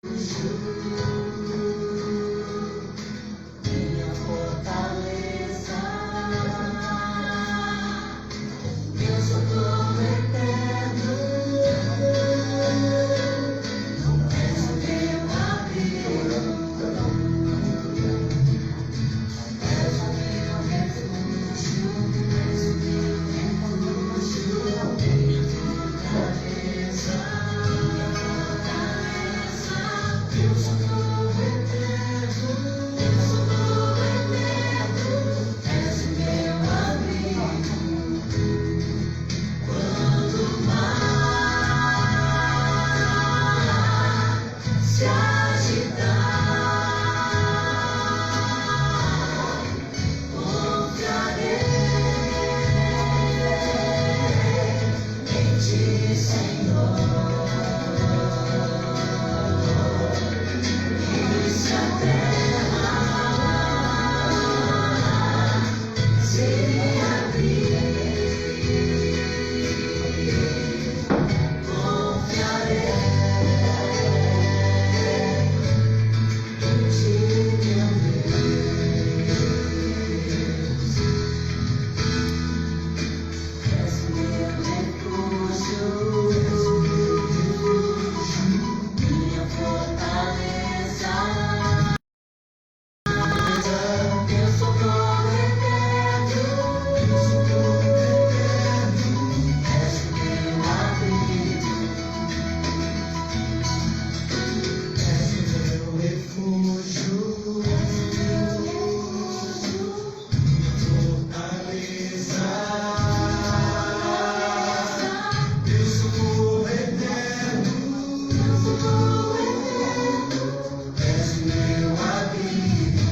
Minha fortaleza, meu socorro eterno, és o meu abrigo, és o meu refúgio, és o meu refúgio, minha fortaleza, meu socorro eterno, és o meu abrigo. Quando o mar se agitar, confiarei em Ti, Senhor. E se a terra se abrir, confiarei em Ti, meu Deus. És o meu refúgio, minha fortaleza, meu socorro eterno, és o meu abrigo, és o meu refúgio, fortaleza, meu socorro eterno, és o meu abrigo.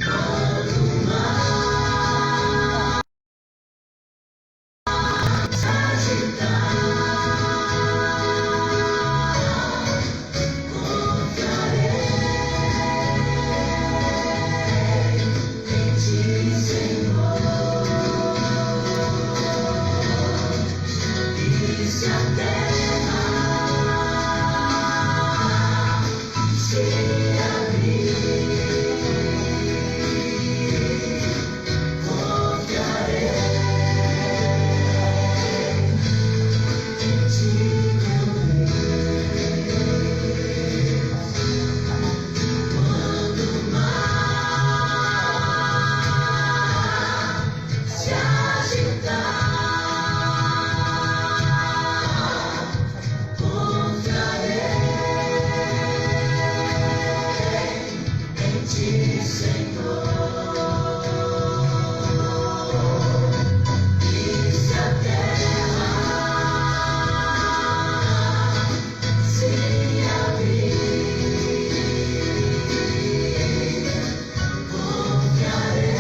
Quando o mar se agitar, confiarei em Ti, Senhor. E se a terra se abrir, confiarei em Ti, meu Deus. Quando o mar se agitar, confiarei em Ti, Senhor. E se a terra se abrir, confiarei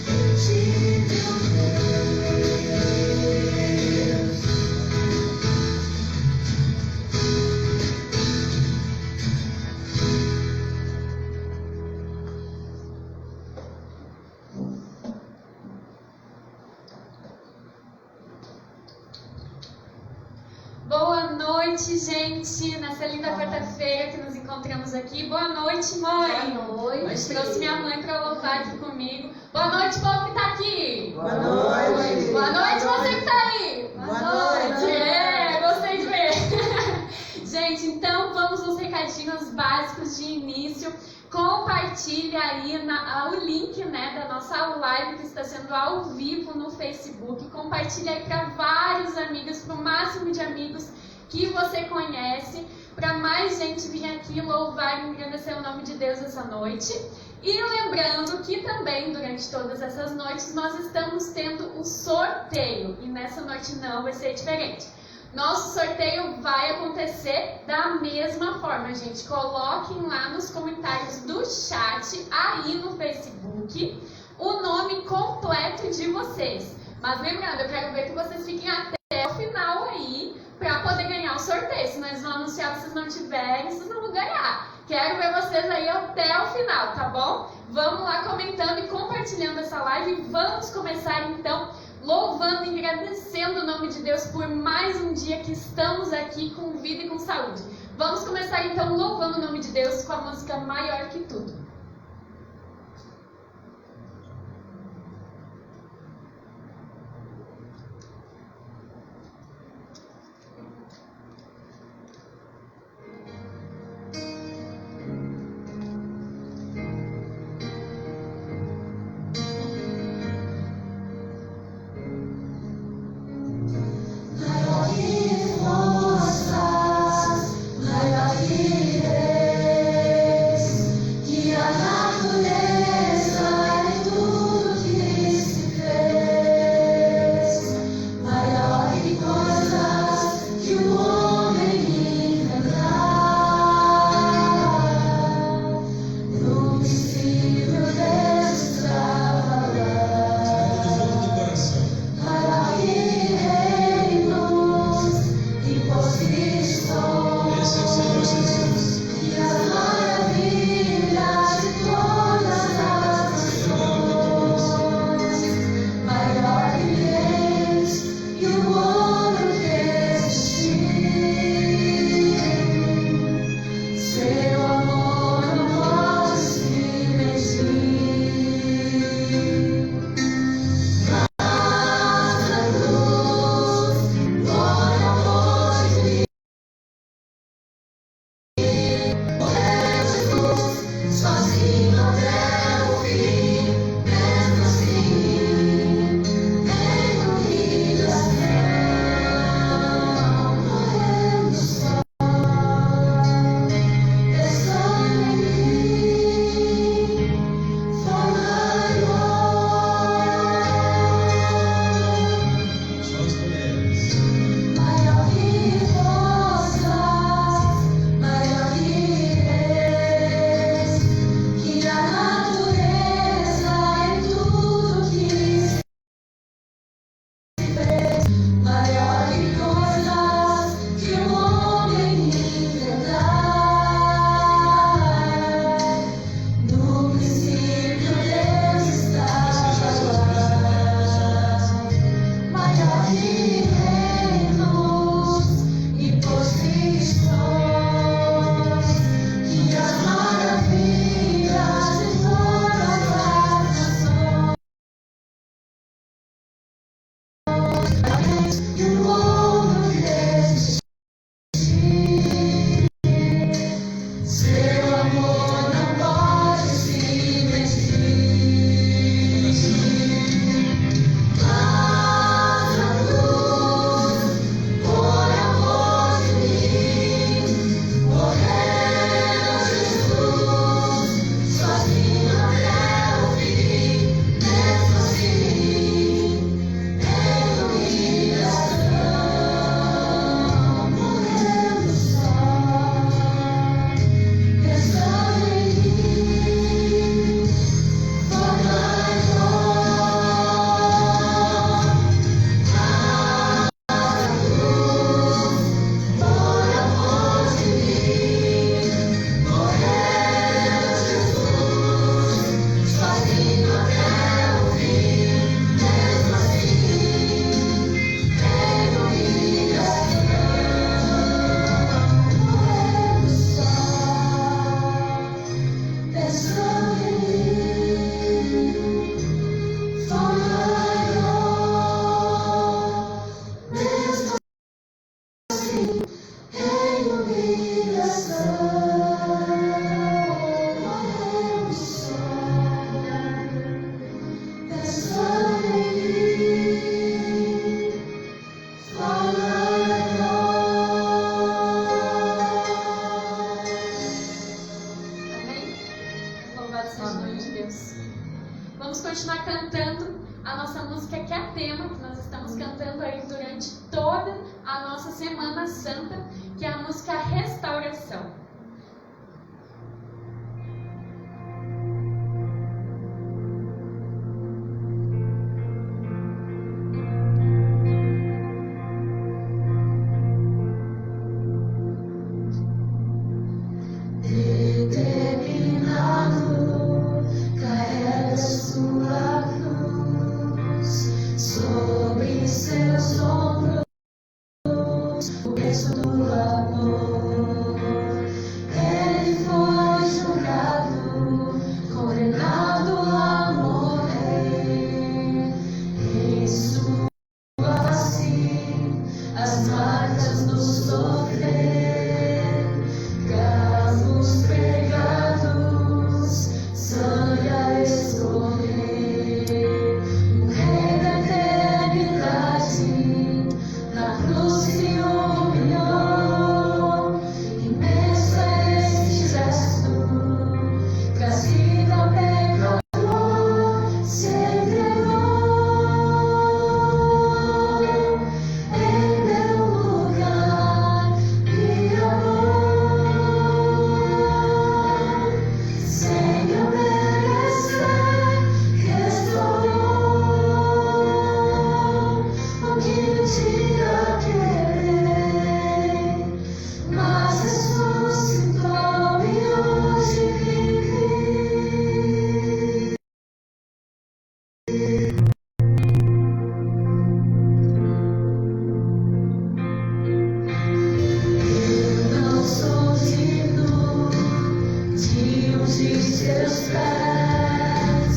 em Ti, meu Deus. Boa noite, gente! Nessa linda quarta-feira que nos encontramos aqui. Boa noite, mãe! Boa noite. Hoje trouxe minha mãe para louvar aqui comigo. Boa noite, povo que tá aqui! Boa noite. Boa noite, você que tá aí! Boa noite. Gostei de ver! Gente, então vamos nos recadinhos básicos de início. Compartilha aí o link, né, da nossa live que está sendo ao vivo no Facebook. Compartilha aí para vários amigos, para o máximo de amigos que você conhece, para mais gente vir aqui louvar e engrandecer o nome de Deus essa noite. E lembrando que também durante todas essas noites nós estamos tendo o sorteio, e nessa noite não vai ser diferente. Nosso sorteio vai acontecer da mesma forma, gente. Coloquem lá nos comentários do chat, aí no Facebook, o nome completo de vocês. Mas lembrando, eu quero ver que vocês fiquem até o final aí, para poder ganhar o sorteio. Se nós não anunciar, vocês não tiverem, vocês não vão ganhar. Quero ver vocês aí até o final, tá bom? Vamos lá comentando e compartilhando essa live. Vamos começar então louvando e agradecendo o nome de Deus por mais um dia que estamos aqui com vida e com saúde. Vamos começar então louvando o nome de Deus com a música Maior que Tudo. Vamos continuar cantando a nossa música que é tema, que nós estamos cantando aí durante toda a nossa Semana Santa, que é a música Restauração. Determinado, carrega sua cruz. o preço do amor. Ele foi julgado, condenado a morrer. Em sua face, as marcas do sofrer, cravos pregados, sangue a escorrer. O Rei da eternidade na cruz se humilhou. Imenso é este gesto que a vida perdoou. Se entregou em meu lugar, me amou. Sem eu merecer, restaurou o que um dia quebrei, mas ressuscitou e hoje vive. Eu não sou digno de ungir seus pés,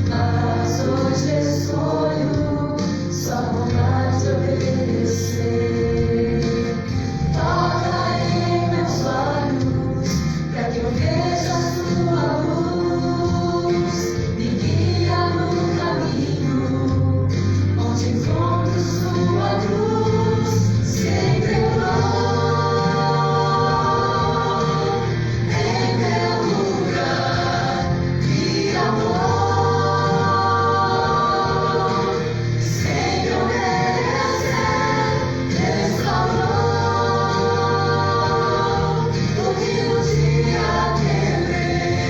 mas hoje escolho sua vontade obedecer. Toca em meus olhos, para que eu veja sua luz. Me guia no caminho, onde encontro sua luz. Se entregou em meu lugar, me amou. Sem eu merecer, restaurou o que um dia quebrei,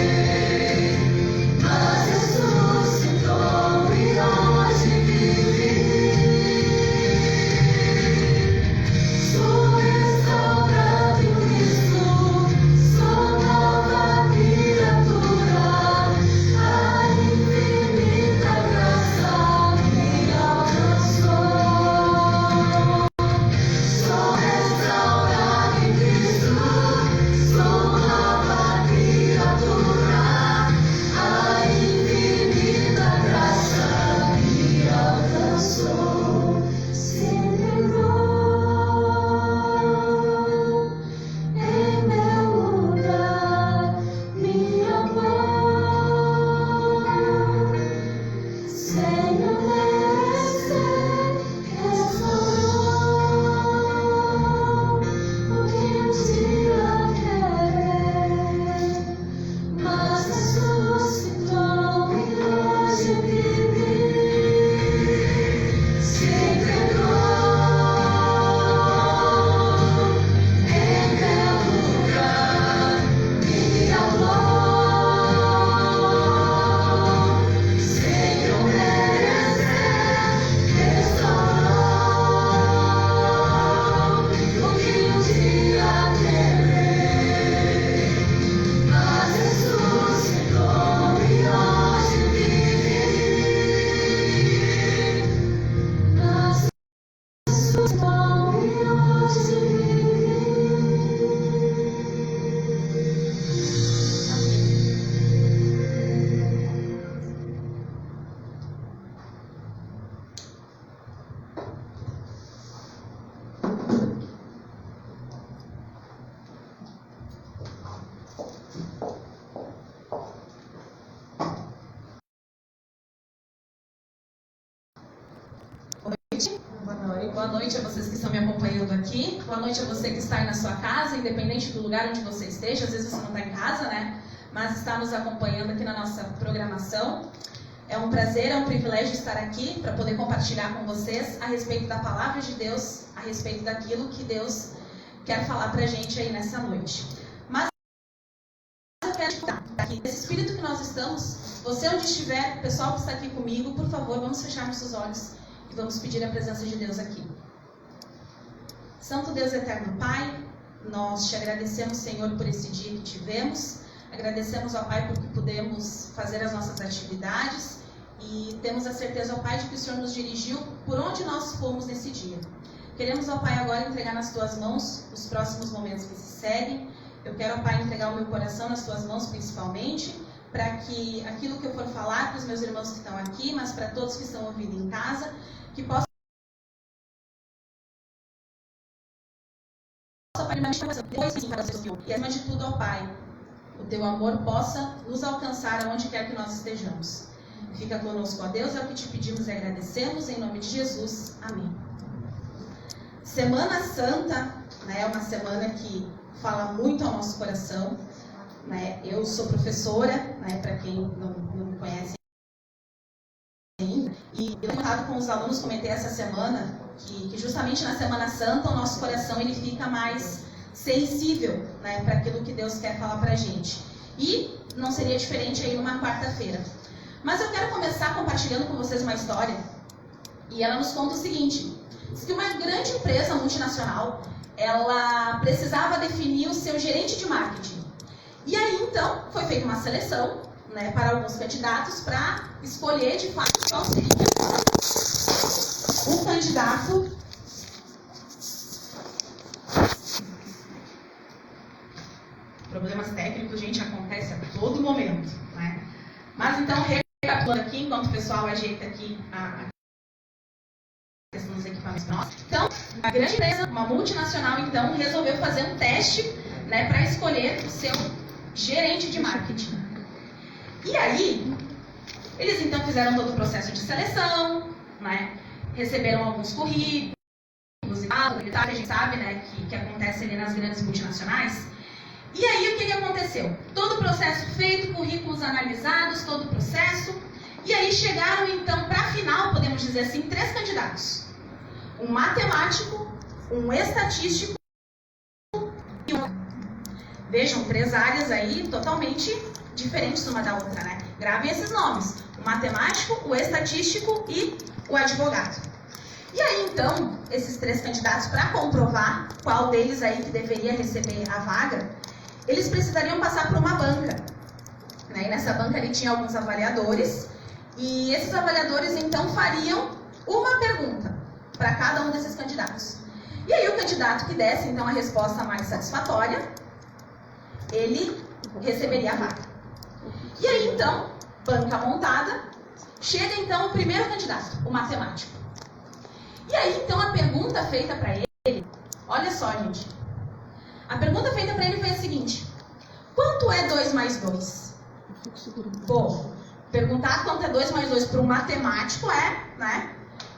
mas ressuscitou e hoje vive. Sou restaurado em Cristo, sou nova criatura. A infinita graça me alcançou. Sou restaurado em Cristo, sou nova criatura. A infinita graça me alcançou. Se entregou em meu lugar, me amou. Sem eu merecer, restaurou o que um dia quebrei, mas ressuscitou e hoje vive. Se entregou em meu lugar, me amou. Sem eu merecer, restaurou o que um dia quebrei, mas ressuscitou e hoje vive. Mas ressuscitou e hoje vive. Boa noite a vocês que estão me acompanhando aqui. Boa noite a você que está aí na sua casa, independente do lugar onde você esteja. Às vezes você não está em casa, né? Mas está nos acompanhando aqui na nossa programação. É um prazer, é um privilégio estar aqui para poder compartilhar com vocês a respeito da palavra de Deus, a respeito daquilo que Deus quer falar para a gente aí nessa noite. Mas eu quero estar aqui, nesse espírito que nós estamos, você onde estiver, o pessoal que está aqui comigo, por favor, vamos fechar nossos olhos e vamos pedir a presença de Deus aqui. Santo Deus eterno Pai, nós te agradecemos, Senhor, por esse dia que tivemos. Agradecemos ao Pai porque pudemos fazer as nossas atividades e temos a certeza, ó Pai, de que o Senhor nos dirigiu por onde nós fomos nesse dia. Queremos, ó Pai, agora entregar nas Tuas mãos os próximos momentos que se seguem. Eu quero, ó Pai, entregar o meu coração nas Tuas mãos principalmente, para que aquilo que eu for falar para os meus irmãos que estão aqui, mas para todos que estão ouvindo em casa, que possa e acima de tudo, ó Pai, o Teu amor possa nos alcançar aonde quer que nós estejamos. Fica conosco, ó Deus, é o que te pedimos e agradecemos, em nome de Jesus. Amém. Semana Santa, né, é uma semana que fala muito ao nosso coração. Né? Eu sou professora, né, para quem não me conhece ainda, e eu tenho com os alunos, comentei essa semana que justamente na Semana Santa o nosso coração ele fica mais sensível, né, para aquilo que Deus quer falar para a gente. E não seria diferente aí numa quarta-feira. Mas eu quero começar compartilhando com vocês uma história, e ela nos conta o seguinte: diz que uma grande empresa multinacional, ela precisava definir o seu gerente de marketing. E aí, então, foi feita uma seleção, né, para alguns candidatos para escolher, de fato, qual seria o candidato problemas técnicos, gente, acontece a todo momento, né? Mas, então, recapitulando aqui, enquanto o pessoal ajeita aqui a questão dos equipamentos nossos. Então, a grande empresa, uma multinacional, então, resolveu fazer um teste, né, para escolher o seu gerente de marketing. E aí, eles então fizeram todo o processo de seleção, né? Receberam alguns currículos e tal, que a gente sabe, né, que acontece ali nas grandes multinacionais. E aí, o que aconteceu? Todo o processo feito, currículos analisados, todo o processo. E aí chegaram então para a final, podemos dizer assim, 3 candidatos. Um matemático, um estatístico e um... Vejam, 3 áreas aí totalmente diferentes uma da outra, né? Gravem esses nomes: o matemático, o estatístico e o advogado. E aí, então, esses 3 candidatos, para comprovar qual deles aí que deveria receber a vaga, eles precisariam passar por uma banca. Né? E nessa banca ali tinha alguns avaliadores, e esses avaliadores, então, fariam uma pergunta para cada um desses candidatos. E aí, o candidato que desse, então, a resposta mais satisfatória, ele receberia a vaga. E aí, então, banca montada, chega, então, o primeiro candidato, o matemático. E aí, então, a pergunta feita para ele, olha só, gente, a pergunta feita para ele foi a seguinte: quanto é 2 mais 2? Bom, perguntar quanto é 2 mais 2 para um matemático né,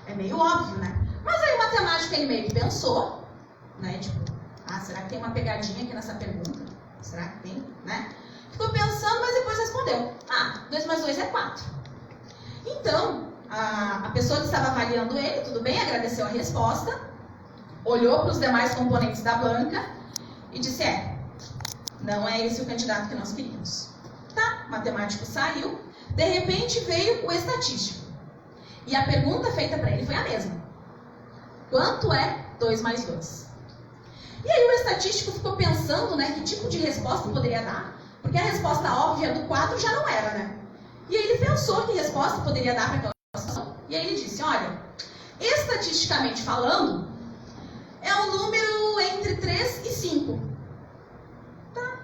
é meio óbvio, né? Mas aí o matemático, ele meio que pensou, né, tipo, será que tem uma pegadinha aqui nessa pergunta? Será que tem, né? Ficou pensando, mas depois respondeu: 2 mais 2 é 4. Então, a pessoa que estava avaliando ele, tudo bem, agradeceu a resposta, olhou para os demais componentes da banca e disse: não é esse o candidato que nós queríamos. Tá, o matemático saiu, de repente veio o estatístico. E a pergunta feita para ele foi a mesma: quanto é 2 mais 2? E aí o estatístico ficou pensando, né, que tipo de resposta poderia dar, porque a resposta óbvia do 4 já não era, né? E aí ele pensou que resposta poderia dar para aquela situação, e aí ele disse: olha, estatisticamente falando, é um número entre 3 e 5. Tá.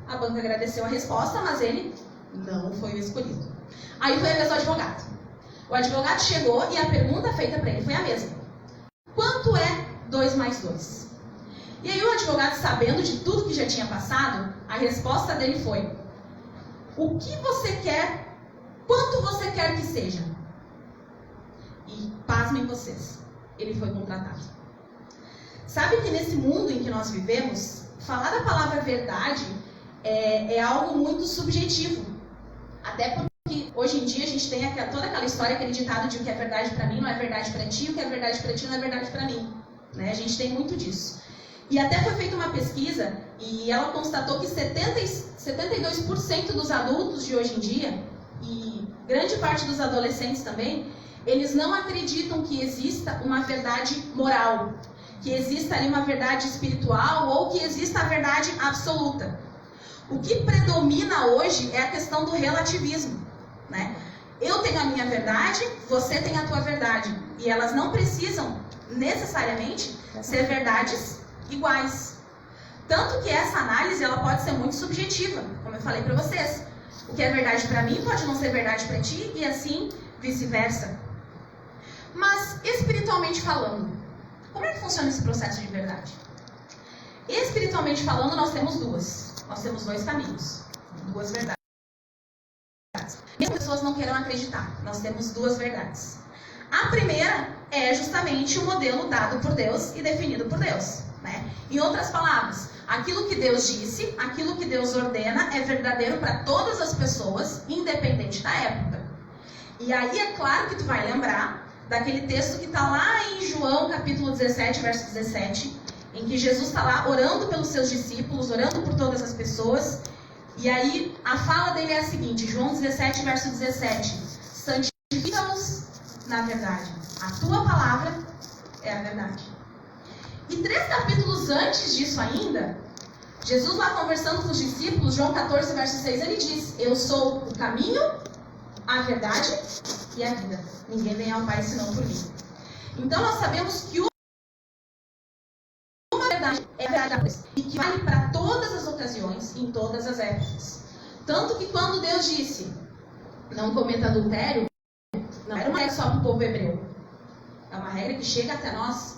A banca agradeceu a resposta, mas ele não foi o escolhido. Aí foi a vez do advogado. O advogado chegou e a pergunta feita para ele foi a mesma: quanto é 2 mais 2? E aí o advogado, sabendo de tudo que já tinha passado, a resposta dele foi: o que você quer, quanto você quer que seja? E pasmem vocês, ele foi contratado. Sabe que nesse mundo em que nós vivemos, falar da palavra verdade é algo muito subjetivo. Até porque hoje em dia a gente tem toda aquela história, aquele ditado de o que é verdade para mim não é verdade para ti, o que é verdade para ti não é verdade para mim. Né? A gente tem muito disso. E até foi feita uma pesquisa e ela constatou que 72% dos adultos de hoje em dia, e grande parte dos adolescentes também, eles não acreditam que exista uma verdade moral, que exista ali uma verdade espiritual ou que exista a verdade absoluta. O que predomina hoje é a questão do relativismo, né? Eu tenho a minha verdade, você tem a tua verdade, e elas não precisam necessariamente ser verdades iguais. Tanto que essa análise ela pode ser muito subjetiva, como eu falei para vocês. O que é verdade para mim pode não ser verdade para ti e assim vice-versa. Mas espiritualmente falando, como é que funciona esse processo de verdade? Espiritualmente falando, nós temos dois caminhos, duas verdades. Mesmo as pessoas não queiram acreditar, nós temos duas verdades. A primeira é justamente o modelo dado por Deus e definido por Deus, né? Em outras palavras, aquilo que Deus disse, aquilo que Deus ordena é verdadeiro para todas as pessoas, independente da época. E aí é claro que tu vai lembrar daquele texto que está lá em João capítulo 17, verso 17, em que Jesus está lá orando pelos seus discípulos, orando por todas as pessoas. E aí a fala dele é a seguinte, João 17, verso 17, santifica-nos na verdade, a tua palavra é a verdade. E 3 capítulos antes disso ainda, Jesus lá conversando com os discípulos, João 14, verso 6, ele diz, eu sou o caminho, a verdade e a vida. Ninguém vem ao Pai senão por mim. Então nós sabemos que uma verdade é a verdade e que vale para todas as ocasiões, em todas as épocas. Tanto que quando Deus disse, não cometa adultério, não era uma regra só para o povo hebreu. É uma regra que chega até nós.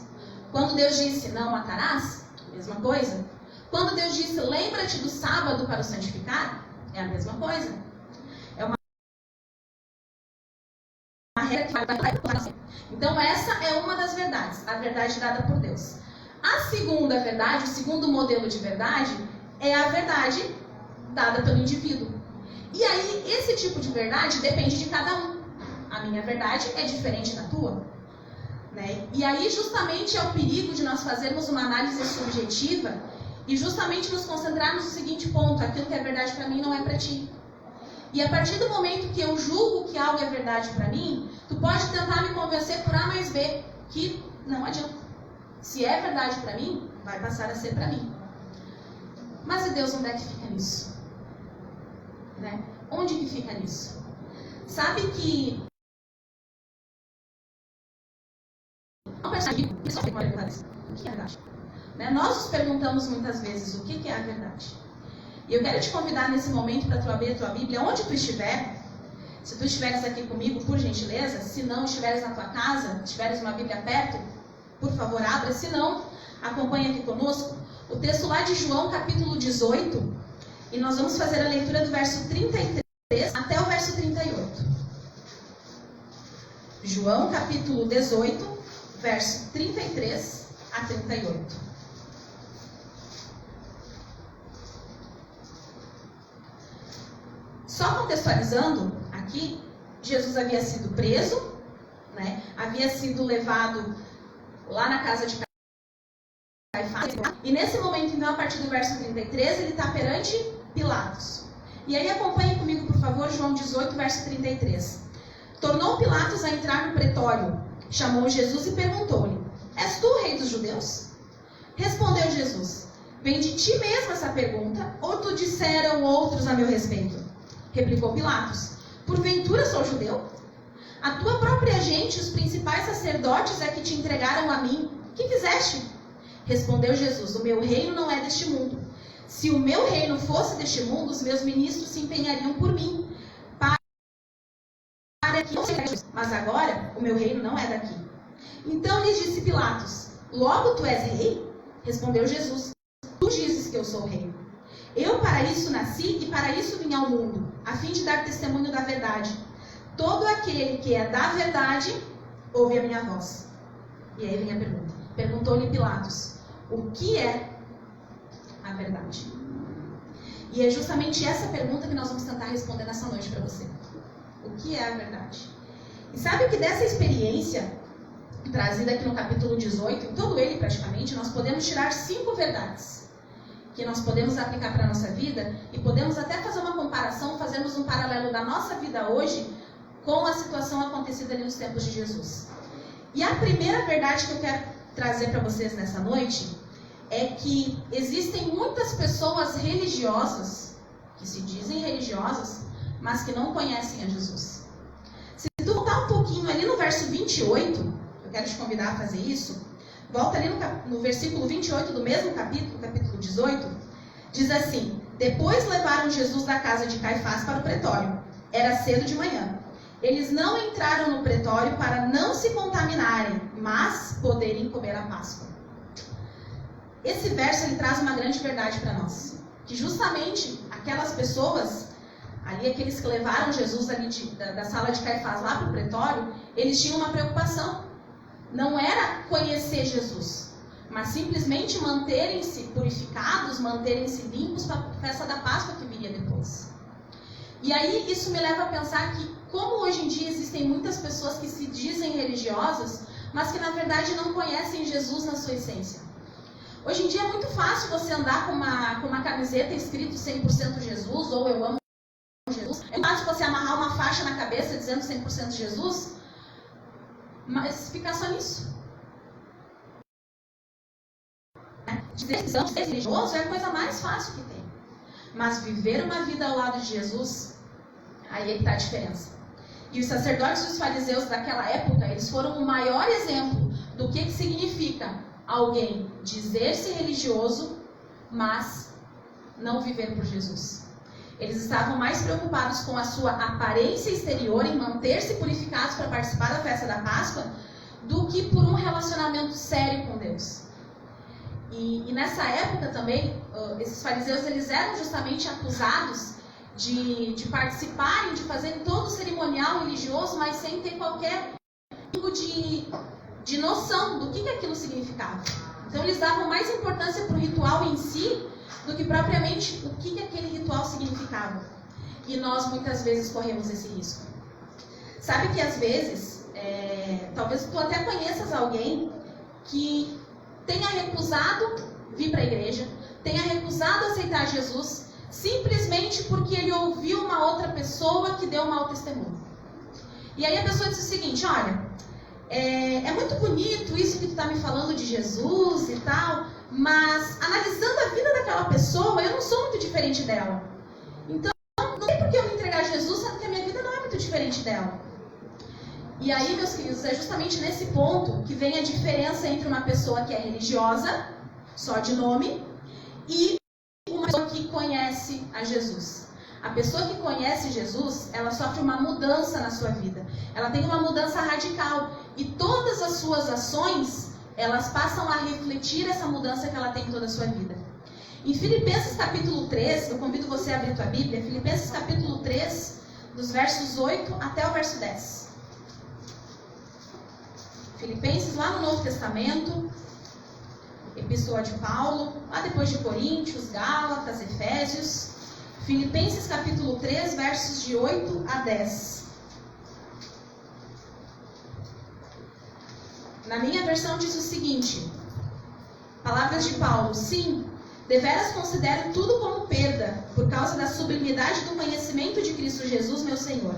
Quando Deus disse, não matarás, mesma coisa. Quando Deus disse, lembra-te do sábado para o santificar, é a mesma coisa. É uma regra que vai para nós. Então essa é uma das verdades, a verdade dada por Deus. A segunda verdade, o segundo modelo de verdade, é a verdade dada pelo indivíduo. E aí, esse tipo de verdade depende de cada um. A minha verdade é diferente da tua. Né? E aí, justamente, é o perigo de nós fazermos uma análise subjetiva e justamente nos concentrarmos no seguinte ponto, aquilo que é verdade para mim não é para ti. E a partir do momento que eu julgo que algo é verdade para mim, tu pode tentar me convencer por A mais B, que não adianta. Se é verdade para mim, vai passar a ser para mim. Mas e Deus, onde é que fica nisso? Né? Onde que fica nisso? Sabe que o que é a verdade? Né? Nós nos perguntamos muitas vezes o que é a verdade. E eu quero te convidar nesse momento para tu abrir a tua Bíblia, onde tu estiver. Se tu estiveres aqui comigo, por gentileza, se não estiveres na tua casa, estiveres uma Bíblia perto, por favor, abra. Se não, acompanha aqui conosco o texto lá de João, capítulo 18, e nós vamos fazer a leitura do verso 33 até o verso 38. João, capítulo 18, verso 33 a 38. Só contextualizando aqui, Jesus havia sido preso, né? Havia sido levado lá na casa de Caifás, e nesse momento, então, a partir do verso 33, ele está perante Pilatos. E aí acompanhe comigo, por favor, João 18, verso 33. Tornou Pilatos a entrar no pretório, chamou Jesus e perguntou-lhe, és tu o rei dos judeus? Respondeu Jesus, vem de ti mesmo essa pergunta, ou tu disseram outros a meu respeito? Replicou Pilatos, porventura sou judeu? A tua própria gente, os principais sacerdotes é que te entregaram a mim. Que fizeste? Respondeu Jesus, o meu reino não é deste mundo. Se o meu reino fosse deste mundo, os meus ministros se empenhariam por mim, para que eu seja. Mas agora, o meu reino não é daqui. Então lhes disse Pilatos, logo tu és rei? Respondeu Jesus, tu dizes que eu sou rei. Eu para isso nasci e para isso vim ao mundo, a fim de dar testemunho da verdade. Todo aquele que é da verdade, ouve a minha voz. E aí vem a pergunta. Perguntou-lhe Pilatos, o que é a verdade? E é justamente essa pergunta que nós vamos tentar responder nessa noite para você. O que é a verdade? E sabe que dessa experiência, trazida aqui no capítulo 18, em todo ele praticamente, nós podemos tirar 5 verdades que nós podemos aplicar para a nossa vida e podemos até fazer uma comparação, fazermos um paralelo da nossa vida hoje com a situação acontecida ali nos tempos de Jesus. E a primeira verdade que eu quero trazer para vocês nessa noite é que existem muitas pessoas religiosas, que se dizem religiosas, mas que não conhecem a Jesus. Se tu voltar um pouquinho ali no verso 28, eu quero te convidar a fazer isso. Volta ali no versículo 28 do mesmo capítulo, capítulo 18, diz assim: depois levaram Jesus da casa de Caifás para o pretório. Era cedo de manhã. Eles não entraram no pretório para não se contaminarem, mas poderem comer a Páscoa. Esse verso ele traz uma grande verdade para nós, que justamente aquelas pessoas, ali aqueles que levaram Jesus ali da sala de Caifás lá para o pretório, eles tinham uma preocupação. Não era conhecer Jesus, mas simplesmente manterem-se purificados, manterem-se limpos para a festa da Páscoa que viria depois. E aí isso me leva a pensar que, como hoje em dia existem muitas pessoas que se dizem religiosas, mas que na verdade não conhecem Jesus na sua essência. Hoje em dia é muito fácil você andar com uma camiseta escrito 100% Jesus, ou eu amo Jesus. É fácil você amarrar uma faixa na cabeça dizendo 100% Jesus, mas ficar só nisso. Dizer que ser religioso é a coisa mais fácil que tem. Mas viver uma vida ao lado de Jesus, aí é que está a diferença. E os sacerdotes e os fariseus daquela época, eles foram o maior exemplo do que significa alguém dizer-se religioso, mas não viver por Jesus. Eles estavam mais preocupados com a sua aparência exterior, em manter-se purificados para participar da festa da Páscoa, do que por um relacionamento sério com Deus. E nessa época também, esses fariseus eles eram justamente acusados de participarem, de fazerem todo o cerimonial religioso, mas sem ter qualquer tipo de noção do que aquilo significava. Então eles davam mais importância para o ritual em si do que propriamente o que aquele ritual significava. E nós muitas vezes corremos esse risco. Sabe que às vezes, talvez tu até conheças alguém que tenha recusado vir para a igreja, tenha recusado aceitar Jesus, simplesmente porque ele ouviu uma outra pessoa que deu um mau testemunho. E aí a pessoa diz o seguinte: olha, é muito bonito isso que tu está me falando de Jesus e tal, mas analisando a vida daquela pessoa, eu não sou muito diferente dela. Então, não tem por que eu me entregar a Jesus, sendo que a minha vida não é muito diferente dela. E aí, meus queridos, é justamente nesse ponto que vem a diferença entre uma pessoa que é religiosa, só de nome, e uma pessoa que conhece a Jesus. A pessoa que conhece Jesus, ela sofre uma mudança na sua vida. Ela tem uma mudança radical. E todas as suas ações, elas passam a refletir essa mudança que ela tem em toda a sua vida. Em Filipenses capítulo 3, eu convido você a abrir tua Bíblia, Filipenses capítulo 3, dos versos 8 até o verso 10. Filipenses, lá no Novo Testamento, Epístola de Paulo, lá depois de Coríntios, Gálatas, Efésios. Filipenses capítulo 3, versos de 8 a 10. Na minha versão diz o seguinte: palavras de Paulo: sim, deveras considero tudo como perda, por causa da sublimidade do conhecimento de Cristo Jesus, meu Senhor,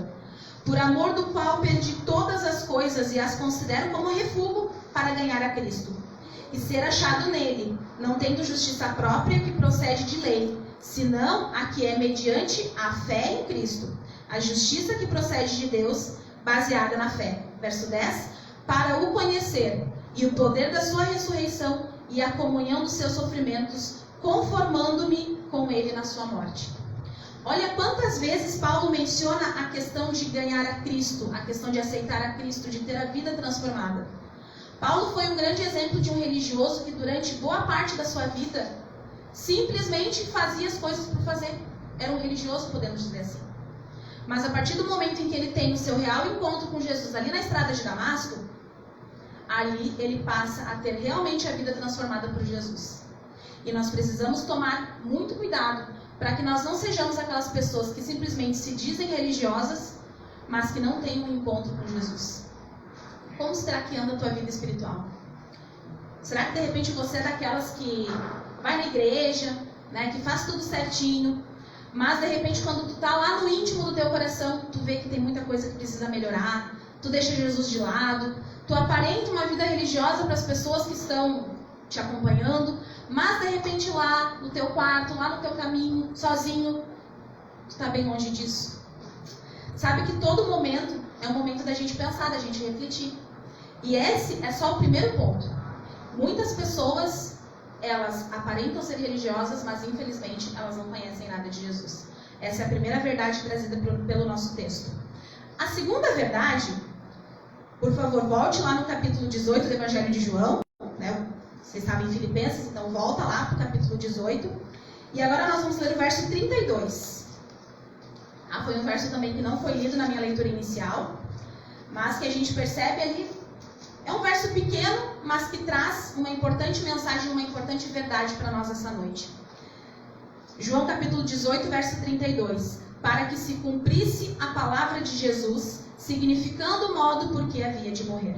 por amor do qual perdi todas as coisas e as considero como refúgio para ganhar a Cristo, e ser achado nele, não tendo justiça própria que procede de lei, senão a que é mediante a fé em Cristo, a justiça que procede de Deus, baseada na fé. Verso 10, para o conhecer, e o poder da sua ressurreição, e a comunhão dos seus sofrimentos, conformando-me com ele na sua morte. Olha quantas vezes Paulo menciona a questão de ganhar a Cristo, a questão de aceitar a Cristo, de ter a vida transformada. Paulo foi um grande exemplo de um religioso que durante boa parte da sua vida simplesmente fazia as coisas por fazer. Era um religioso, podemos dizer assim. Mas a partir do momento em que ele tem o seu real encontro com Jesus ali na estrada de Damasco, ali ele passa a ter realmente a vida transformada por Jesus. E nós precisamos tomar muito cuidado para que nós não sejamos aquelas pessoas que simplesmente se dizem religiosas, mas que não têm um encontro com Jesus. Como será que anda a tua vida espiritual? Será que de repente você é daquelas que vai na igreja, né, que faz tudo certinho, mas de repente quando tu tá lá no íntimo do teu coração, tu vê que tem muita coisa que precisa melhorar, tu deixa Jesus de lado, tu aparenta uma vida religiosa para as pessoas que estão te acompanhando, mas de repente lá no teu quarto, lá no teu caminho, sozinho, tu tá bem longe disso. Sabe que todo momento é um momento da gente pensar, da gente refletir. E esse é só o primeiro ponto. Muitas pessoas, elas aparentam ser religiosas, mas infelizmente elas não conhecem nada de Jesus. Essa é a primeira verdade trazida pelo nosso texto. A segunda verdade, por favor, volte lá no capítulo 18 do Evangelho de João, né? Vocês estavam em Filipenses, então volta lá para o capítulo 18. E agora nós vamos ler o verso 32. Foi um verso também que não foi lido na minha leitura inicial, mas que a gente percebe ali. É um verso pequeno, mas que traz uma importante mensagem, uma importante verdade para nós essa noite. João capítulo 18, verso 32. Para que se cumprisse a palavra de Jesus, significando o modo por que havia de morrer.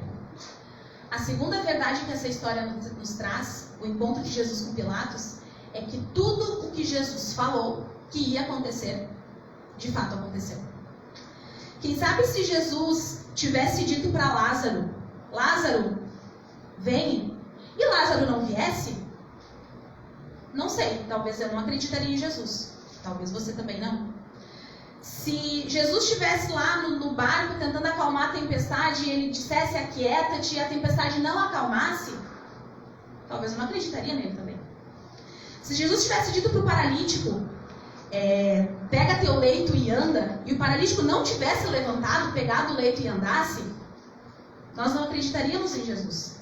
A segunda verdade que essa história nos traz, o encontro de Jesus com Pilatos, é que tudo o que Jesus falou que ia acontecer, de fato aconteceu. Quem sabe se Jesus tivesse dito para Lázaro, Lázaro, vem, e Lázaro não viesse? Não sei, talvez eu não acreditaria em Jesus. Talvez você também não. Se Jesus estivesse lá no barco tentando acalmar a tempestade e ele dissesse aquieta-te e a tempestade não acalmasse, talvez eu não acreditaria nele também. Se Jesus tivesse dito para o paralítico, pega teu leito e anda, e o paralítico não tivesse levantado, pegado o leito e andasse, nós não acreditaríamos em Jesus.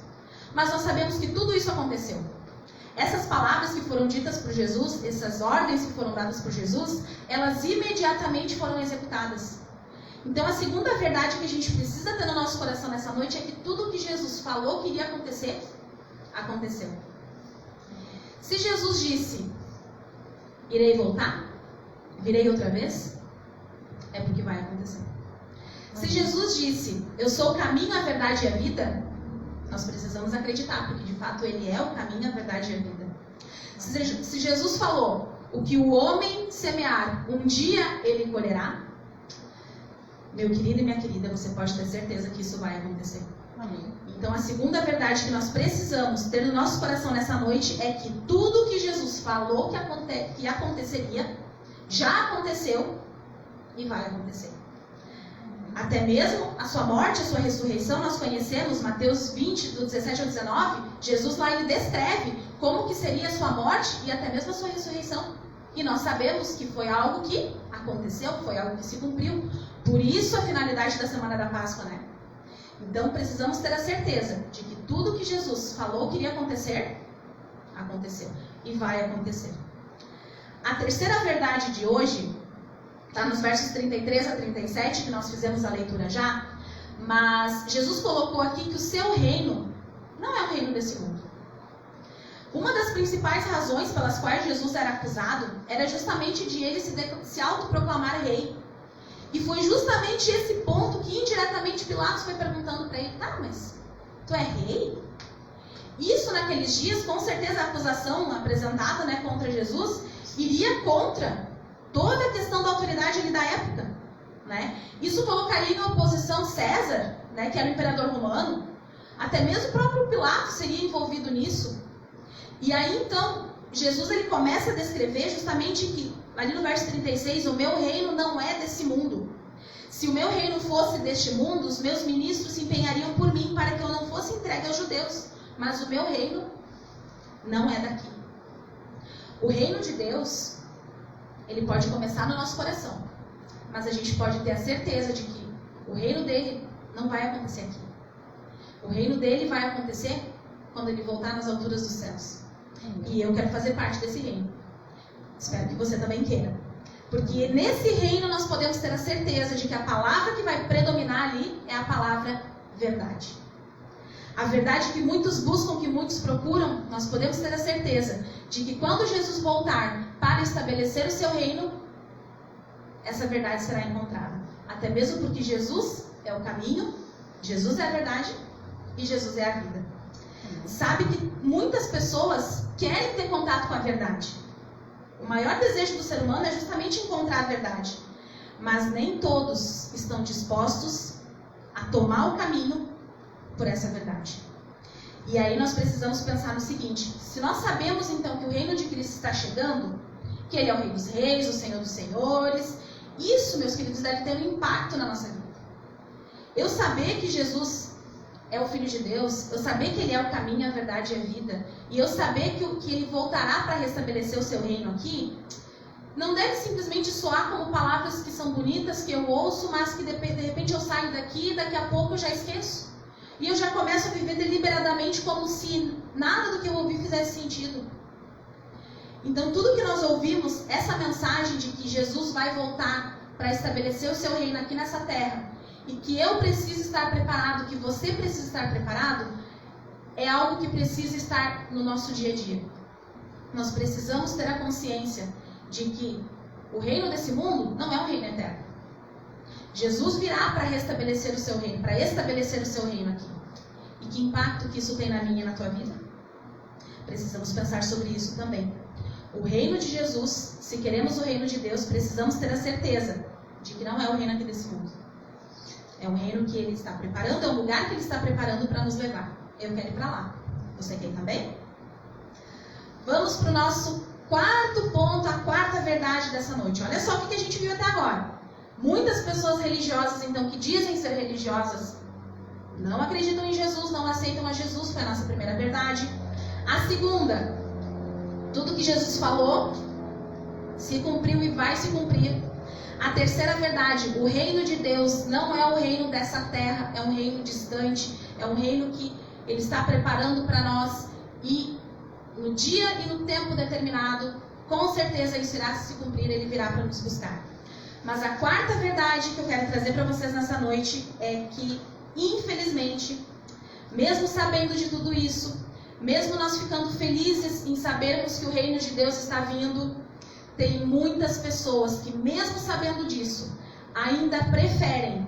Mas nós sabemos que tudo isso aconteceu. Essas palavras que foram ditas por Jesus, essas ordens que foram dadas por Jesus, elas imediatamente foram executadas. Então a segunda verdade que a gente precisa ter no nosso coração nessa noite é que tudo o que Jesus falou que iria acontecer, aconteceu. Se Jesus disse, irei voltar, virei outra vez, é porque vai acontecer. Se Jesus disse, eu sou o caminho, a verdade e a vida, nós precisamos acreditar, porque de fato Ele é o caminho, a verdade e a vida. Se Jesus falou, o que o homem semear, um dia ele colherá, meu querido e minha querida, você pode ter certeza que isso vai acontecer. Amém. Então a segunda verdade que nós precisamos ter no nosso coração nessa noite é que tudo que Jesus falou que aconteceria, já aconteceu e vai acontecer. Até mesmo a sua morte, a sua ressurreição, nós conhecemos, Mateus 20, do 17 ao 19, Jesus lá ele descreve como que seria a sua morte e até mesmo a sua ressurreição. E nós sabemos que foi algo que aconteceu, foi algo que se cumpriu. Por isso a finalidade da Semana da Páscoa, né? Então precisamos ter a certeza de que tudo que Jesus falou que iria acontecer, aconteceu e vai acontecer. A terceira verdade de hoje está nos versos 33 a 37, que nós fizemos a leitura já, mas Jesus colocou aqui que o seu reino não é o reino desse mundo. Uma das principais razões pelas quais Jesus era acusado era justamente de ele se autoproclamar rei. E foi justamente esse ponto que indiretamente Pilatos foi perguntando para ele, tá, mas tu é rei? Isso naqueles dias, com certeza a acusação apresentada, né, contra Jesus, iria contra toda a questão da autoridade ali da época, né? Isso colocaria em oposição César, né, que era o imperador romano, até mesmo o próprio Pilatos seria envolvido nisso. E aí então, Jesus ele começa a descrever justamente que, ali no verso 36, o meu reino não é desse mundo. Se o meu reino fosse deste mundo, os meus ministros se empenhariam por mim para que eu não fosse entregue aos judeus. Mas o meu reino não é daqui. O reino de Deus, ele pode começar no nosso coração, mas a gente pode ter a certeza de que o reino dele não vai acontecer aqui. O reino dele vai acontecer quando ele voltar nas alturas dos céus. E eu quero fazer parte desse reino. Espero que você também queira. Porque nesse reino nós podemos ter a certeza de que a palavra que vai predominar ali é a palavra verdade. A verdade que muitos buscam, que muitos procuram, nós podemos ter a certeza de que quando Jesus voltar para estabelecer o seu reino, essa verdade será encontrada. Até mesmo porque Jesus é o caminho, Jesus é a verdade e Jesus é a vida. Sabe que muitas pessoas querem ter contato com a verdade. O maior desejo do ser humano é justamente encontrar a verdade. Mas nem todos estão dispostos a tomar o caminho por essa verdade. E aí nós precisamos pensar no seguinte: se nós sabemos então que o reino de Cristo está chegando, que Ele é o Rei dos Reis, o Senhor dos Senhores, isso, meus queridos, deve ter um impacto na nossa vida. Eu saber que Jesus é o Filho de Deus, eu saber que Ele é o caminho, a verdade e a vida, e eu saber que Ele voltará para restabelecer o seu reino aqui, não deve simplesmente soar como palavras que são bonitas, que eu ouço, mas que de repente eu saio daqui e daqui a pouco eu já esqueço. E eu já começo a viver deliberadamente como se nada do que eu ouvi fizesse sentido. Então tudo que nós ouvimos, essa mensagem de que Jesus vai voltar para estabelecer o seu reino aqui nessa terra, e que eu preciso estar preparado, que você precisa estar preparado, é algo que precisa estar no nosso dia a dia. Nós precisamos ter a consciência de que o reino desse mundo não é um reino eterno. Jesus virá para restabelecer o seu reino, para estabelecer o seu reino aqui. E que impacto que isso tem na minha e na tua vida? Precisamos pensar sobre isso também. O reino de Jesus, se queremos o reino de Deus, precisamos ter a certeza de que não é o reino aqui desse mundo. É um reino que Ele está preparando, é um lugar que Ele está preparando para nos levar. Eu quero ir para lá. Você quer ir também? Vamos para o nosso quarto ponto, a quarta verdade dessa noite. Olha só o que a gente viu até agora. Muitas pessoas religiosas, então, que dizem ser religiosas, não acreditam em Jesus, não aceitam a Jesus, foi a nossa primeira verdade. A segunda, tudo que Jesus falou se cumpriu e vai se cumprir. A terceira verdade, o reino de Deus não é o reino dessa terra, é um reino distante, é um reino que Ele está preparando para nós e no dia e no tempo determinado, com certeza isso irá se cumprir, Ele virá para nos buscar. Mas a quarta verdade que eu quero trazer para vocês nessa noite é que, infelizmente, mesmo sabendo de tudo isso, mesmo nós ficando felizes em sabermos que o reino de Deus está vindo, tem muitas pessoas que, mesmo sabendo disso, ainda preferem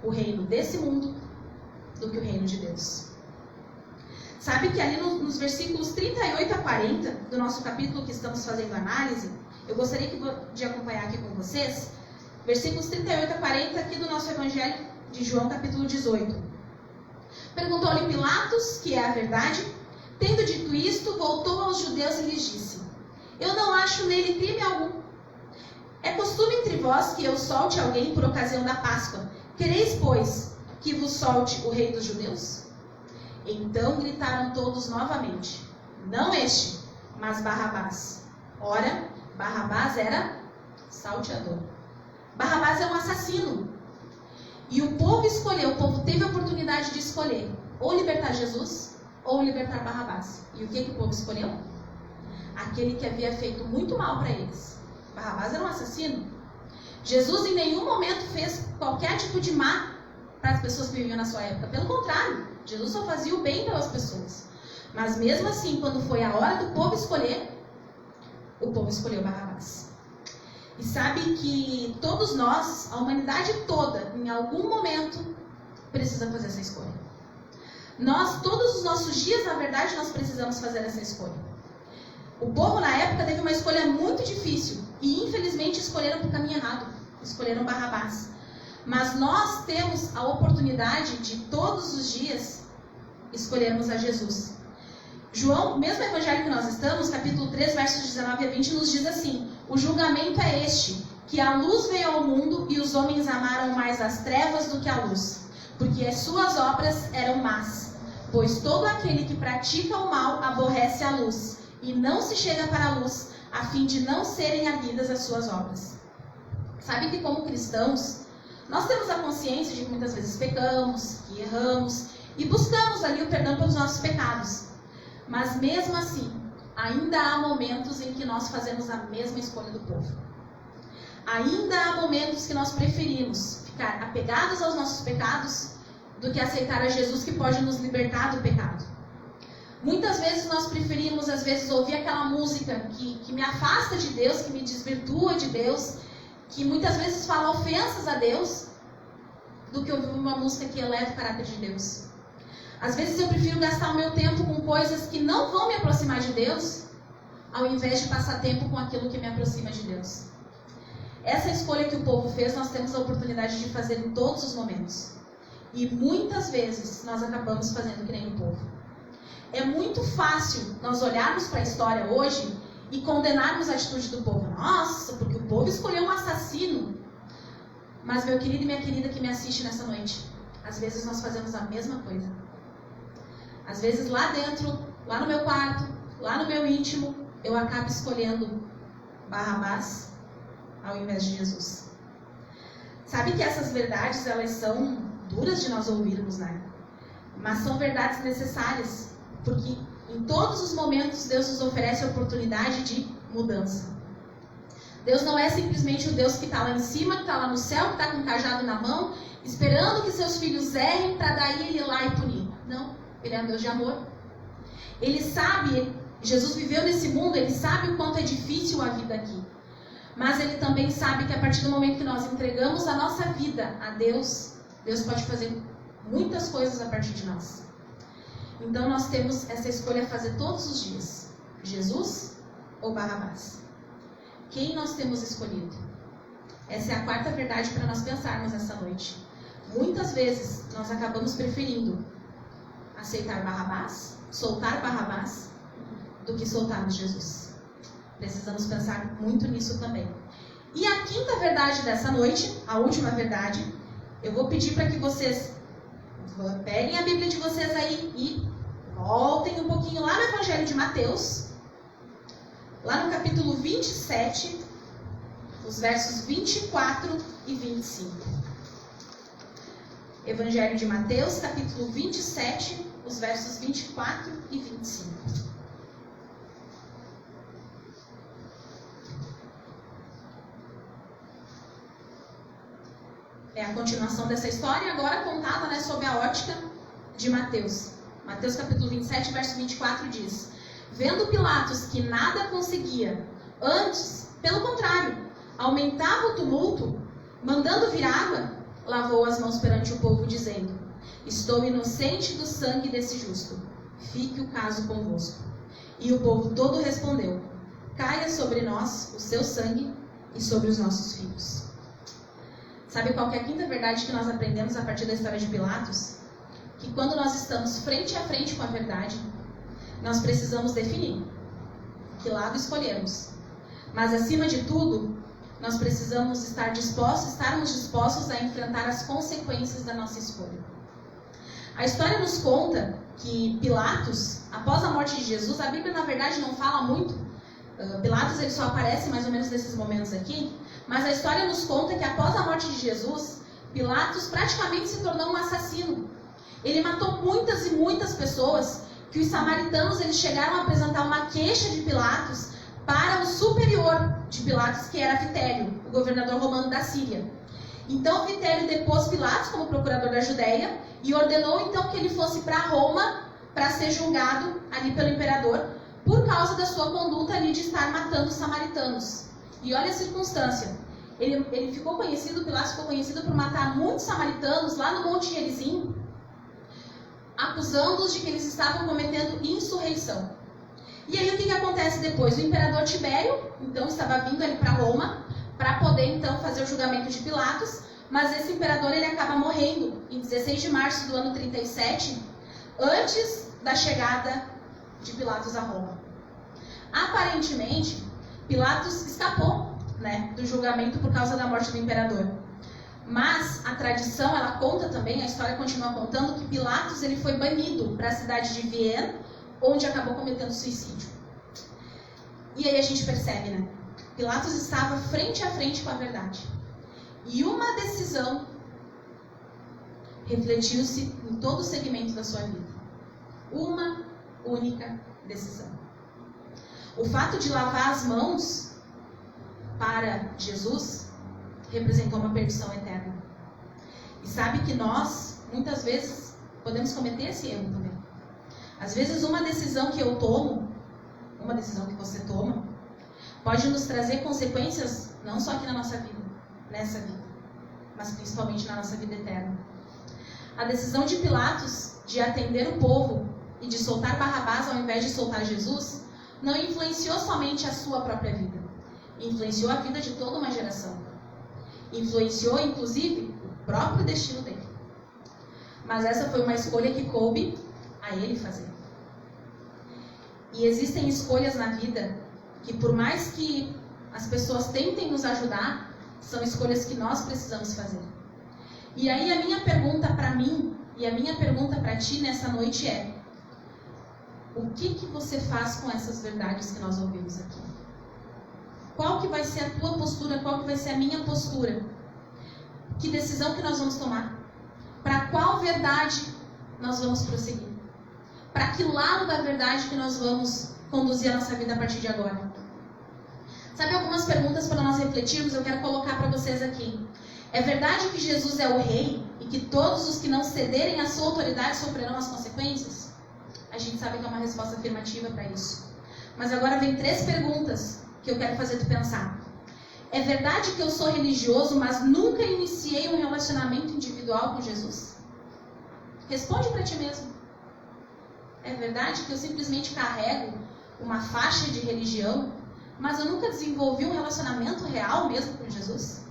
o reino desse mundo do que o reino de Deus. Sabe que ali nos versículos 38 a 40 do nosso capítulo que estamos fazendo análise, eu gostaria de acompanhar aqui com vocês, versículos 38 a 40 aqui do nosso Evangelho de João, capítulo 18. Perguntou-lhe Pilatos, que é a verdade. Tendo dito isto, voltou aos judeus e lhes disse: Eu não acho nele crime algum. É costume entre vós que eu solte alguém por ocasião da Páscoa. Quereis, pois, que vos solte o rei dos judeus? Então gritaram todos novamente: Não este, mas Barrabás. Ora, Barrabás era salteador. Barrabás é um assassino. E o povo escolheu, o povo teve a oportunidade de escolher ou libertar Jesus ou libertar Barrabás. E o que o povo escolheu? Aquele que havia feito muito mal para eles. Barrabás era um assassino. Jesus em nenhum momento fez qualquer tipo de má para as pessoas que viviam na sua época. Pelo contrário, Jesus só fazia o bem pelas pessoas. Mas mesmo assim, quando foi a hora do povo escolher, o povo escolheu Barrabás. E sabe que todos nós, a humanidade toda, em algum momento, precisa fazer essa escolha. Nós, todos os nossos dias, na verdade, nós precisamos fazer essa escolha. O povo na época teve uma escolha muito difícil e infelizmente escolheram para o caminho errado. Escolheram Barrabás. Mas nós temos a oportunidade de todos os dias escolhermos a Jesus. João, mesmo evangelho que nós estamos, capítulo 3, versos 19 a 20, nos diz assim: O julgamento é este, que a luz veio ao mundo e os homens amaram mais as trevas do que a luz, porque as suas obras eram más. Pois todo aquele que pratica o mal aborrece a luz, e não se chega para a luz, a fim de não serem arguidas as suas obras. Sabe que como cristãos, nós temos a consciência de que muitas vezes pecamos, que erramos, e buscamos ali o perdão pelos nossos pecados. Mas mesmo assim, ainda há momentos em que nós fazemos a mesma escolha do povo. Ainda há momentos que nós preferimos ficar apegados aos nossos pecados do que aceitar a Jesus que pode nos libertar do pecado. Muitas vezes nós preferimos, às vezes, ouvir aquela música que me afasta de Deus, que me desvirtua de Deus, que muitas vezes fala ofensas a Deus, do que ouvir uma música que eleva o caráter de Deus. Às vezes eu prefiro gastar o meu tempo com coisas que não vão me aproximar de Deus, ao invés de passar tempo com aquilo que me aproxima de Deus. Essa escolha que o povo fez, nós temos a oportunidade de fazer em todos os momentos. E muitas vezes nós acabamos fazendo que nem o povo. É muito fácil nós olharmos para a história hoje e condenarmos a atitude do povo. Nossa, porque o povo escolheu um assassino. Mas meu querido e minha querida que me assiste nessa noite, às vezes nós fazemos a mesma coisa. Às vezes lá dentro, lá no meu quarto, lá no meu íntimo, eu acabo escolhendo Barrabás ao invés de Jesus. Sabe que essas verdades, elas são duras de nós ouvirmos, né? Mas são verdades necessárias, porque em todos os momentos Deus nos oferece a oportunidade de mudança. Deus não é simplesmente o Deus que está lá em cima, que está lá no céu, que está com um cajado na mão, esperando que seus filhos errem para daí Ele ir lá e punir. Não, Ele é um Deus de amor. Ele sabe, Jesus viveu nesse mundo, Ele sabe o quanto é difícil a vida aqui. Mas Ele também sabe que a partir do momento que nós entregamos a nossa vida a Deus, Deus pode fazer muitas coisas a partir de nós. Então nós temos essa escolha a fazer todos os dias. Jesus ou Barrabás? Quem nós temos escolhido? Essa é a quarta verdade para nós pensarmos essa noite. Muitas vezes nós acabamos preferindo aceitar Barrabás, soltar Barrabás, do que soltarmos Jesus. Precisamos pensar muito nisso também. E a quinta verdade dessa noite, a última verdade, eu vou pedir para que vocês peguem a Bíblia de vocês aí e voltem um pouquinho lá no Evangelho de Mateus, lá no capítulo 27, os versos 24 e 25. Evangelho de Mateus, capítulo 27, os versos 24 e 25. É a continuação dessa história, agora contada, né, sob a ótica de Mateus. Mateus capítulo 27, verso 24 diz: Vendo Pilatos que nada conseguia, antes, pelo contrário, aumentava o tumulto, mandando vir água, lavou as mãos perante o povo, dizendo: Estou inocente do sangue desse justo, fique o caso convosco. E o povo todo respondeu: Caia sobre nós o seu sangue e sobre os nossos filhos. Sabe qual que é a quinta verdade que nós aprendemos a partir da história de Pilatos? Que quando nós estamos frente a frente com a verdade, nós precisamos definir que lado escolhemos. Mas acima de tudo, nós precisamos estarmos dispostos a enfrentar as consequências da nossa escolha. A história nos conta que Pilatos, após a morte de Jesus, a Bíblia na verdade não fala muito. Pilatos ele só aparece mais ou menos nesses momentos aqui, mas a história nos conta que após a morte de Jesus, Pilatos praticamente se tornou um assassino. Ele matou muitas e muitas pessoas, que os samaritanos eles chegaram a apresentar uma queixa de Pilatos para o superior de Pilatos, que era Vitélio, o governador romano da Síria. Então Vitélio depôs Pilatos como procurador da Judéia e ordenou então que ele fosse para Roma para ser julgado ali pelo imperador por causa da sua conduta ali de estar matando os samaritanos. E olha a circunstância. Ele ficou conhecido, Pilatos ficou conhecido por matar muitos samaritanos lá no Monte Gerizim, acusando-os de que eles estavam cometendo insurreição. E aí o que acontece depois? O imperador Tibério, então, estava vindo ali para Roma, para poder então fazer o julgamento de Pilatos, mas esse imperador ele acaba morrendo em 16 de março do ano 37, antes da chegada de Pilatos a Roma. Aparentemente, Pilatos escapou, né, do julgamento por causa da morte do imperador. Mas a tradição, ela conta também, a história continua contando, que Pilatos ele foi banido para a cidade de Viena, onde acabou cometendo suicídio. E aí a gente percebe, né? Pilatos estava frente a frente com a verdade. E uma decisão refletiu-se em todo o segmento da sua vida. Uma única decisão. O fato de lavar as mãos para Jesus representou uma perdição eterna. E sabe que nós, muitas vezes, podemos cometer esse erro também. Às vezes uma decisão que eu tomo, uma decisão que você toma, pode nos trazer consequências não só aqui na nossa vida, nessa vida, mas principalmente na nossa vida eterna. A decisão de Pilatos de atender o povo e de soltar Barrabás ao invés de soltar Jesus, não influenciou somente a sua própria vida, influenciou a vida de toda uma geração. Influenciou, inclusive, o próprio destino dele. Mas essa foi uma escolha que coube a ele fazer. E existem escolhas na vida que, por mais que as pessoas tentem nos ajudar, são escolhas que nós precisamos fazer. E aí a minha pergunta para mim e a minha pergunta para ti nessa noite é: o que você faz com essas verdades que nós ouvimos aqui? Qual que vai ser a tua postura? Qual que vai ser a minha postura? Que decisão que nós vamos tomar? Para qual verdade nós vamos prosseguir? Para que lado da verdade que nós vamos conduzir a nossa vida a partir de agora? Sabe, algumas perguntas para nós refletirmos, eu quero colocar para vocês aqui. É verdade que Jesus é o rei e que todos os que não cederem à sua autoridade sofrerão as consequências? A gente sabe que é uma resposta afirmativa para isso. Mas agora vem 3 perguntas que eu quero fazer tu pensar. É verdade que eu sou religioso, mas nunca iniciei um relacionamento individual com Jesus? Responde para ti mesmo. É verdade que eu simplesmente carrego uma faixa de religião, mas eu nunca desenvolvi um relacionamento real mesmo com Jesus?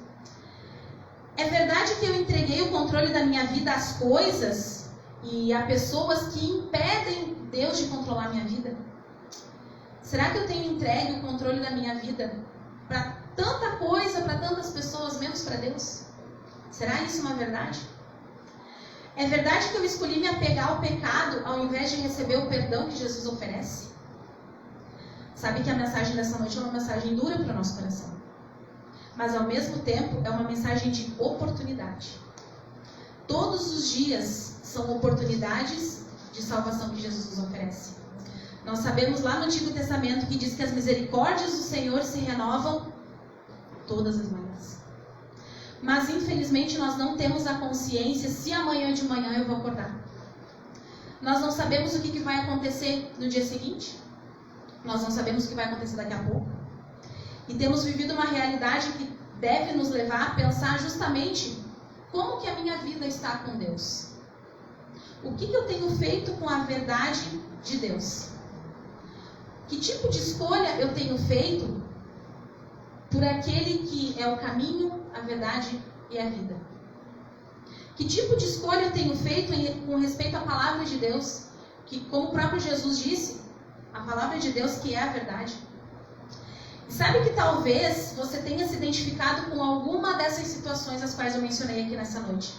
É verdade que eu entreguei o controle da minha vida às coisas e a pessoas que impedem Deus de controlar a minha vida? Será que eu tenho entregue o controle da minha vida para tanta coisa, para tantas pessoas, menos para Deus? Será isso uma verdade? É verdade que eu escolhi me apegar ao pecado ao invés de receber o perdão que Jesus oferece? Sabe que a mensagem dessa noite é uma mensagem dura para o nosso coração. Mas ao mesmo tempo é uma mensagem de oportunidade. Todos os dias são oportunidades de salvação que Jesus nos oferece. Nós sabemos lá no Antigo Testamento que diz que as misericórdias do Senhor se renovam todas as manhãs. Mas infelizmente nós não temos a consciência se amanhã de manhã eu vou acordar. Nós não sabemos o que vai acontecer no dia seguinte. Nós não sabemos o que vai acontecer daqui a pouco. E temos vivido uma realidade que deve nos levar a pensar justamente como que a minha vida está com Deus. O que eu tenho feito com a verdade de Deus? Que tipo de escolha eu tenho feito por aquele que é o caminho, a verdade e a vida? Que tipo de escolha eu tenho feito com respeito à palavra de Deus? Que, como o próprio Jesus disse, a palavra de Deus que é a verdade. E sabe que talvez você tenha se identificado com alguma dessas situações as quais eu mencionei aqui nessa noite.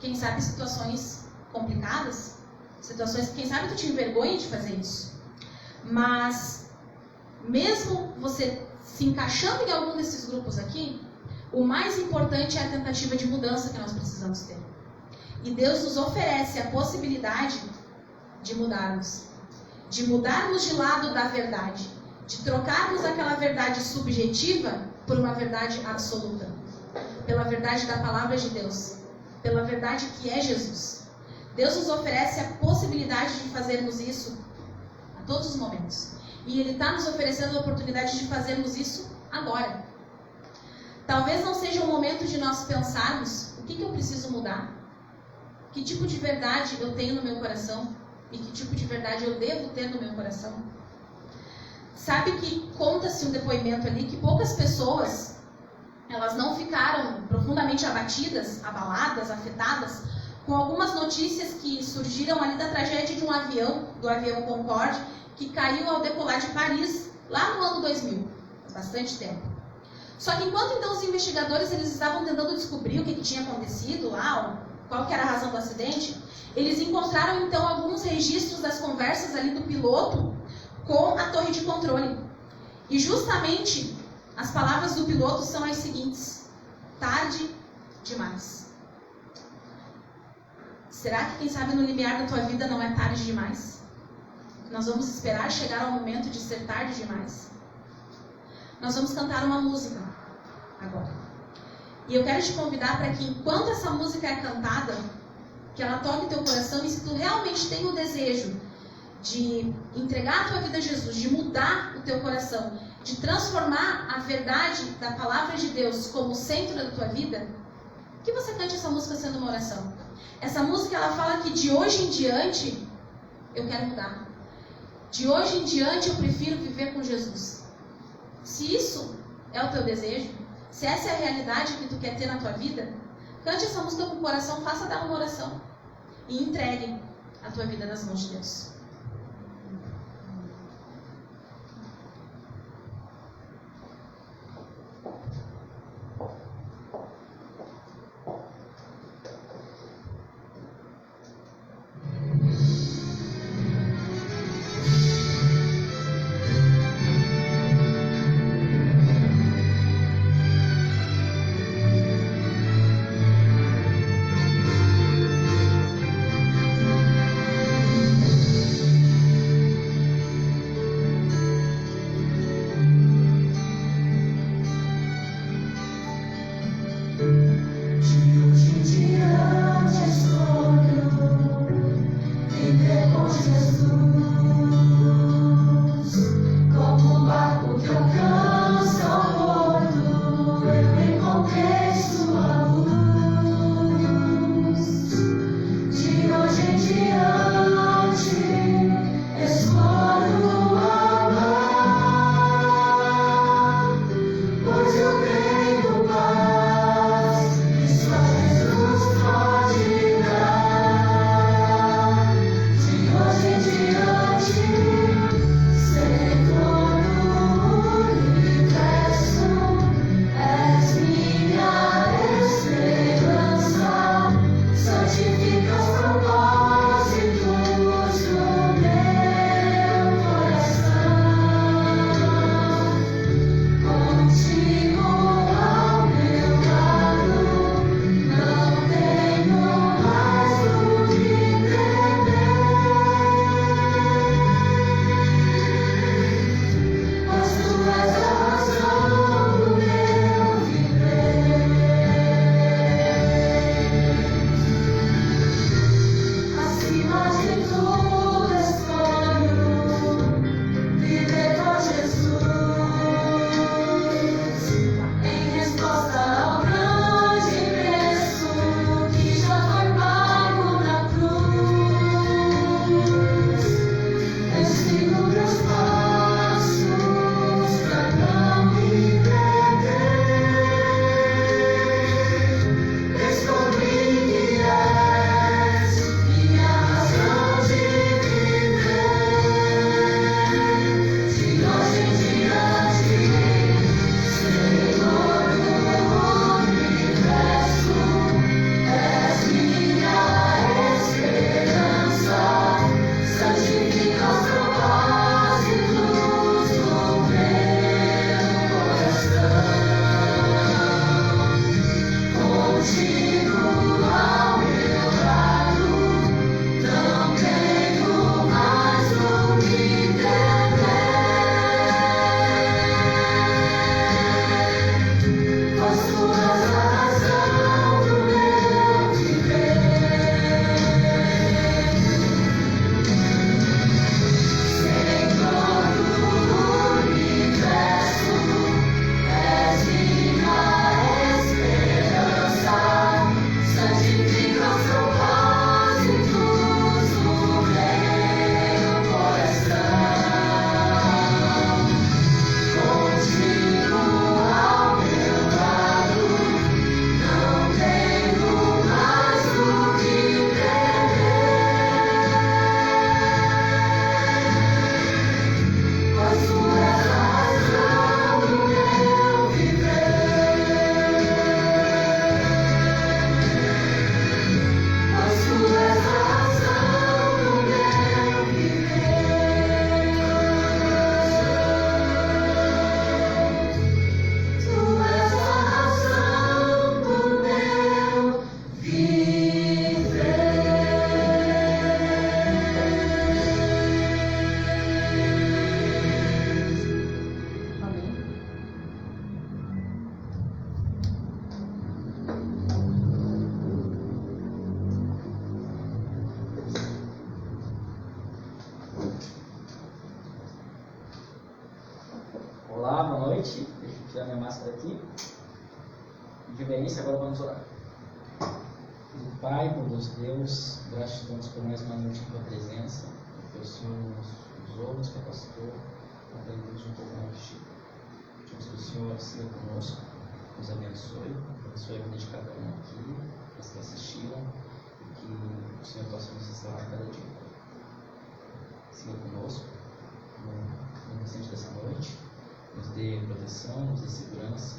Quem sabe situações complicadas, situações que quem sabe tu te envergonha de fazer isso. Mas mesmo você se encaixando em algum desses grupos aqui, o mais importante é a tentativa de mudança que nós precisamos ter. E Deus nos oferece a possibilidade de mudarmos de lado da verdade, de trocarmos aquela verdade subjetiva por uma verdade absoluta, pela verdade da palavra de Deus, pela verdade que é Jesus. Deus nos oferece a possibilidade de fazermos isso a todos os momentos. E Ele está nos oferecendo a oportunidade de fazermos isso agora. Talvez não seja o momento de nós pensarmos o que eu preciso mudar, que tipo de verdade eu tenho no meu coração e que tipo de verdade eu devo ter no meu coração. Sabe que conta-se um depoimento ali que poucas pessoas, elas não ficaram profundamente abatidas, abaladas, afetadas, com algumas notícias que surgiram ali da tragédia de um avião, do avião Concorde, que caiu ao decolar de Paris, lá no ano 2000, há bastante tempo. Só que enquanto então os investigadores eles estavam tentando descobrir o que tinha acontecido lá, qual que era a razão do acidente, eles encontraram então alguns registros das conversas ali do piloto com a torre de controle. E justamente as palavras do piloto são as seguintes: tarde demais. Será que quem sabe no limiar da tua vida não é tarde demais? Nós vamos esperar chegar ao momento de ser tarde demais? Nós vamos cantar uma música agora. E eu quero te convidar para que enquanto essa música é cantada, que ela toque teu coração, e se tu realmente tem o desejo de entregar a tua vida a Jesus, de mudar o teu coração, de transformar a verdade da palavra de Deus como centro da tua vida, que você cante essa música sendo uma oração. Essa música ela fala que de hoje em diante eu quero mudar. De hoje em diante eu prefiro viver com Jesus. Se isso é o teu desejo, se essa é a realidade que tu quer ter na tua vida, cante essa música com o coração, faça dela uma oração e entregue a tua vida nas mãos de Deus. Olá, boa noite. Deixa eu tirar minha máscara aqui. Reverência, agora vamos orar. Pai, bondoso Deus, graças te damos por mais uma noite em tua presença, que o Senhor nos usou, nos capacitou, aprendemos um pouco mais de ti. Pedimos que o Senhor seja conosco, nos abençoe a vida de cada um aqui, os que assistiram, e que o Senhor possa nos restaurar cada dia. Siga conosco no restante dessa noite, nos dê proteção, nos dê segurança.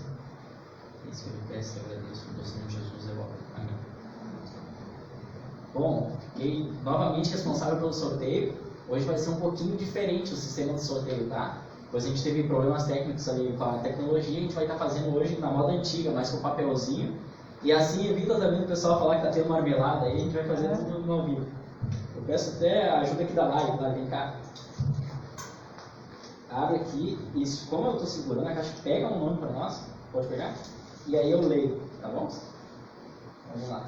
É isso que eu peço e agradeço no nome de Jesus, eu oro. Amém. Bom, fiquei novamente responsável pelo sorteio. Hoje vai ser um pouquinho diferente o sistema de sorteio, tá? Pois a gente teve problemas técnicos ali com a tecnologia, a gente vai estar fazendo hoje na moda antiga, mas com papelzinho. E assim evita também o pessoal falar que está tendo marmelada, aí a gente vai fazer tudo no ao vivo. Eu peço até a ajuda aqui da live, tá? Vem cá. Abre aqui, isso, como eu estou segurando a caixa, pega um nome para nós, pode pegar? E aí eu leio, tá bom? Vamos lá.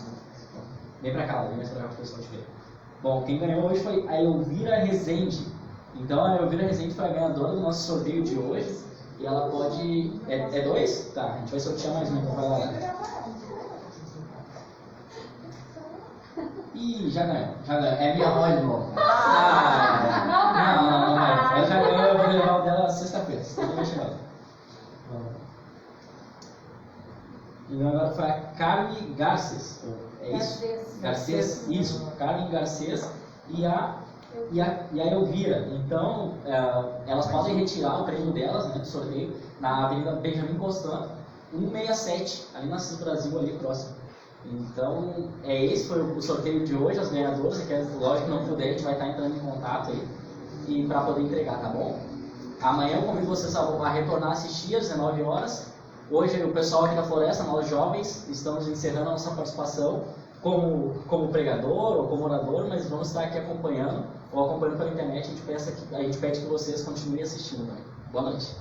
Vem pra cá, vem mais pra cá para o pessoal te ver. Bom, quem ganhou hoje foi a Elvira Rezende. Então a Elvira Rezende foi a ganhadora do nosso sorteio de hoje. E ela pode... É dois? Tá, a gente vai sortear mais um, então vai lá. Ih, já ganhou. É minha avó de novo. Não. Ela já ganhou, eu vou levar o dela sexta-feira. E agora foi a Carmen Garces. É isso? Garcês. Isso, Carmen Garcês e a Elvira. Então, elas podem retirar o prêmio delas, né, do sorteio, na Avenida Benjamin Constant, 167, ali na CIS Brasil, ali próximo. Então, esse foi o sorteio de hoje, as ganhadoras, que lógico que não puder, a gente vai estar entrando em contato aí, e para poder entregar, tá bom? Amanhã eu convido vocês a retornar a assistir às 19 horas. Hoje o pessoal aqui da Floresta, nós jovens, estamos encerrando a nossa participação como pregador ou como orador, mas vamos estar aqui acompanhando, ou acompanhando pela internet, a gente pede que vocês continuem assistindo também. Boa noite.